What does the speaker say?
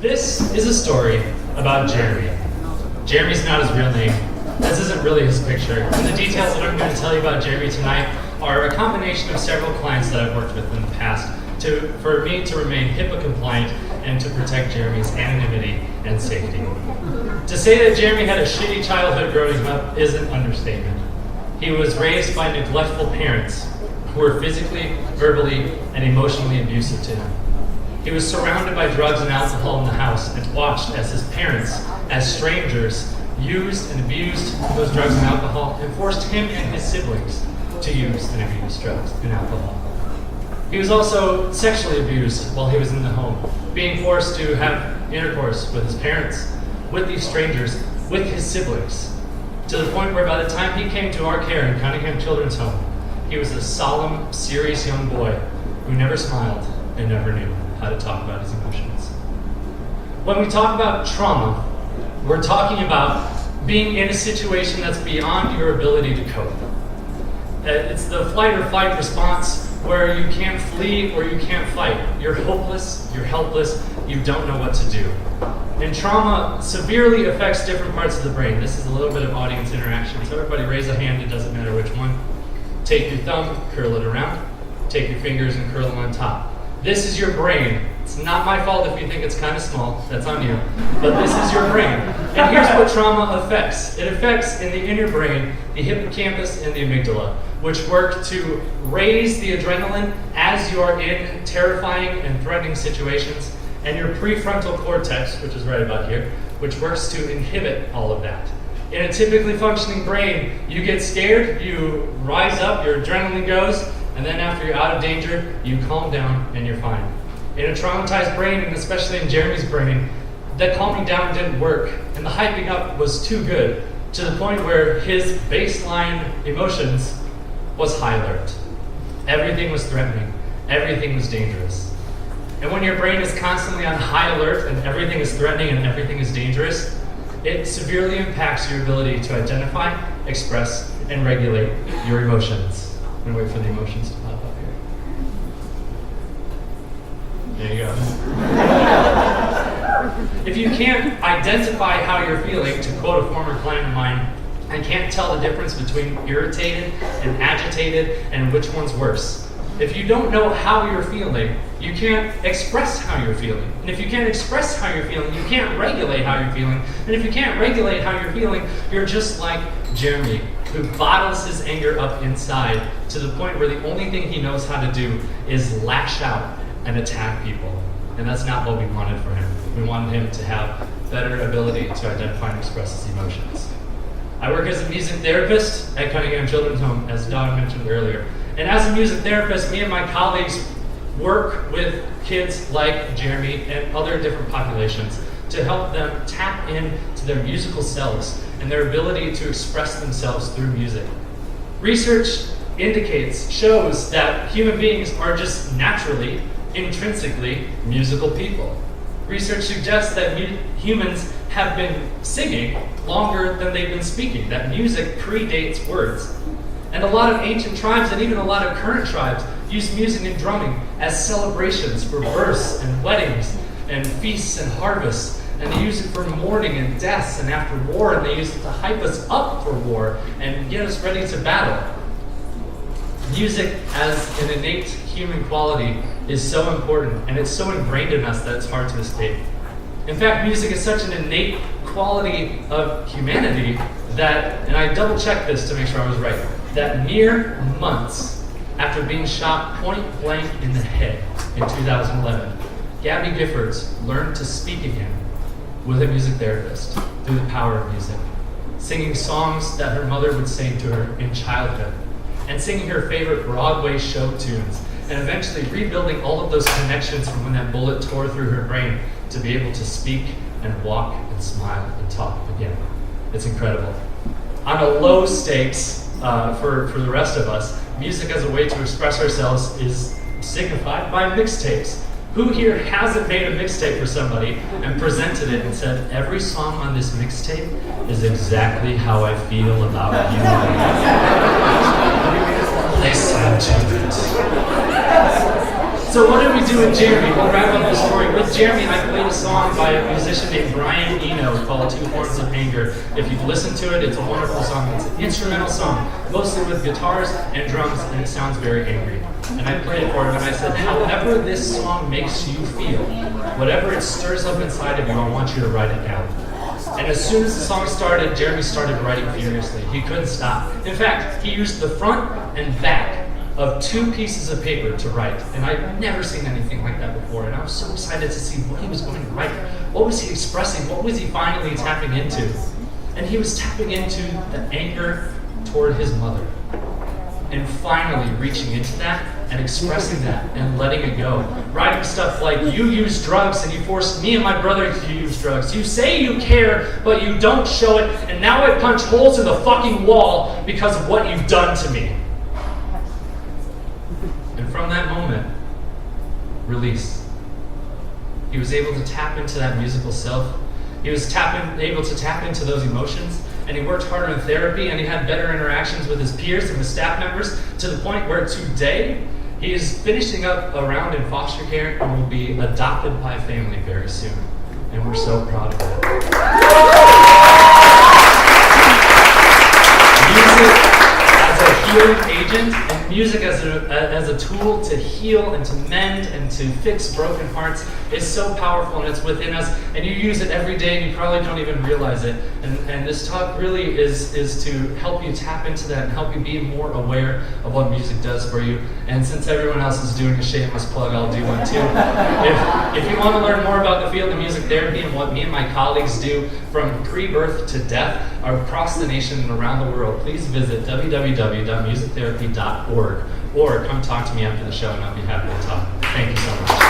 This is a story about Jeremy. Jeremy's not his real name. This isn't really his picture. And the details that I'm going to tell you about Jeremy tonight are a combination of several clients that I've worked with in the past for me to remain HIPAA compliant and to protect Jeremy's anonymity and safety. To say that Jeremy had a shitty childhood growing up is an understatement. He was raised by neglectful parents who were physically, verbally, and emotionally abusive to him. He was surrounded by drugs and alcohol in the house and watched as his parents, as strangers, used and abused those drugs and alcohol and forced him and his siblings to use and abuse drugs and alcohol. He was also sexually abused while he was in the home, being forced to have intercourse with his parents, with these strangers, with his siblings, to the point where by the time he came to our care in Cunningham Children's Home, he was a solemn, serious young boy who never smiled and never knew how to talk about his emotions. When we talk about trauma, we're talking about being in a situation that's beyond your ability to cope. It's the flight or fight response where you can't flee or you can't fight. You're hopeless, you're helpless, you don't know what to do. And trauma severely affects different parts of the brain. This is a little bit of audience interaction, so everybody raise a hand, it doesn't matter which one. Take your thumb, curl it around. Take your fingers and curl them on top. This is your brain. It's not my fault if you think it's kind of small, that's on you. But this is your brain. And here's what trauma affects. It affects in the inner brain, the hippocampus and the amygdala, which work to raise the adrenaline as you are in terrifying and threatening situations, and your prefrontal cortex, which is right about here, which works to inhibit all of that. In a typically functioning brain, you get scared, you rise up, your adrenaline goes, and then after you're out of danger, you calm down and you're fine. In a traumatized brain, and especially in Jeremy's brain, that calming down didn't work, and the hyping up was too good, to the point where his baseline emotions was high alert. Everything was threatening, everything was dangerous. And when your brain is constantly on high alert and everything is threatening and everything is dangerous, it severely impacts your ability to identify, express, and regulate your emotions. I'm going to wait for the emotions to pop up here. There you go. If you can't identify how you're feeling, to quote a former client of mine, I can't tell the difference between irritated and agitated and which one's worse. If you don't know how you're feeling, you can't express how you're feeling. And if you can't express how you're feeling, you can't regulate how you're feeling. And if you can't regulate how you're feeling, you're just like Jeremy, who bottles his anger up inside to the point where the only thing he knows how to do is lash out and attack people. And that's not what we wanted for him. We wanted him to have better ability to identify and express his emotions. I work as a music therapist at Cunningham Children's Home, as Don mentioned earlier. And as a music therapist, me and my colleagues work with kids like Jeremy and other different populations to help them tap into their musical selves and their ability to express themselves through music. Research shows that human beings are just naturally, intrinsically musical people. Research suggests that humans have been singing longer than they've been speaking, that music predates words. And a lot of ancient tribes and even a lot of current tribes use music and drumming as celebrations for births and weddings and feasts and harvests. And they use it for mourning and deaths and after war, and they use it to hype us up for war and get us ready to battle. Music as an innate human quality is so important, and it's so ingrained in us that it's hard to escape. In fact, music is such an innate quality of humanity that, and I double-checked this to make sure I was right, that mere months after being shot point blank in the head in 2011, Gabby Giffords learned to speak again with a music therapist through the power of music, singing songs that her mother would sing to her in childhood, and singing her favorite Broadway show tunes, and eventually rebuilding all of those connections from when that bullet tore through her brain to be able to speak and walk and smile and talk again. It's incredible. On a low stakes, for the rest of us, music as a way to express ourselves is signified by mixtapes. Who here hasn't made a mixtape for somebody and presented it and said, every song on this mixtape is exactly how I feel about you? Listen to it. So what did we do with Jeremy? We'll wrap up the story. With Jeremy, I played a song by a musician named Brian Eno called Two Horns of Anger. If you've listened to it, it's a wonderful song. It's an instrumental song, mostly with guitars and drums, and it sounds very angry. And I played it for him, and I said, however this song makes you feel, whatever it stirs up inside of you, I want you to write it down. And as soon as the song started, Jeremy started writing furiously. He couldn't stop. In fact, he used the front and back of 2 pieces of paper to write. And I'd never seen anything like that before. And I was so excited to see what he was going to write. What was he expressing? What was he finally tapping into? And he was tapping into the anger toward his mother. And finally reaching into that and expressing that and letting it go. Writing stuff like, you use drugs and you forced me and my brother to use drugs. You say you care, but you don't show it. And now I punch holes in the fucking wall because of what you've done to me. And from that moment, release. He was able to tap into that musical self. He was able to tap into those emotions, and he worked harder in therapy, and he had better interactions with his peers and with staff members, to the point where today he is finishing up a round in foster care and will be adopted by a family very soon. And we're so proud of that. Music as a healing agent, and music as a tool to heal and to mend and to fix broken hearts is so powerful, and it's within us, and you use it every day and you probably don't even realize it. And this talk really is to help you tap into that and help you be more aware of what music does for you. And since everyone else is doing a shameless plug, I'll do one too. If you want to learn more about the field of music therapy and what me and my colleagues do from pre-birth to death across the nation and around the world, please visit www.musictherapy.org or come talk to me after the show and I'll be happy to talk. Thank you so much.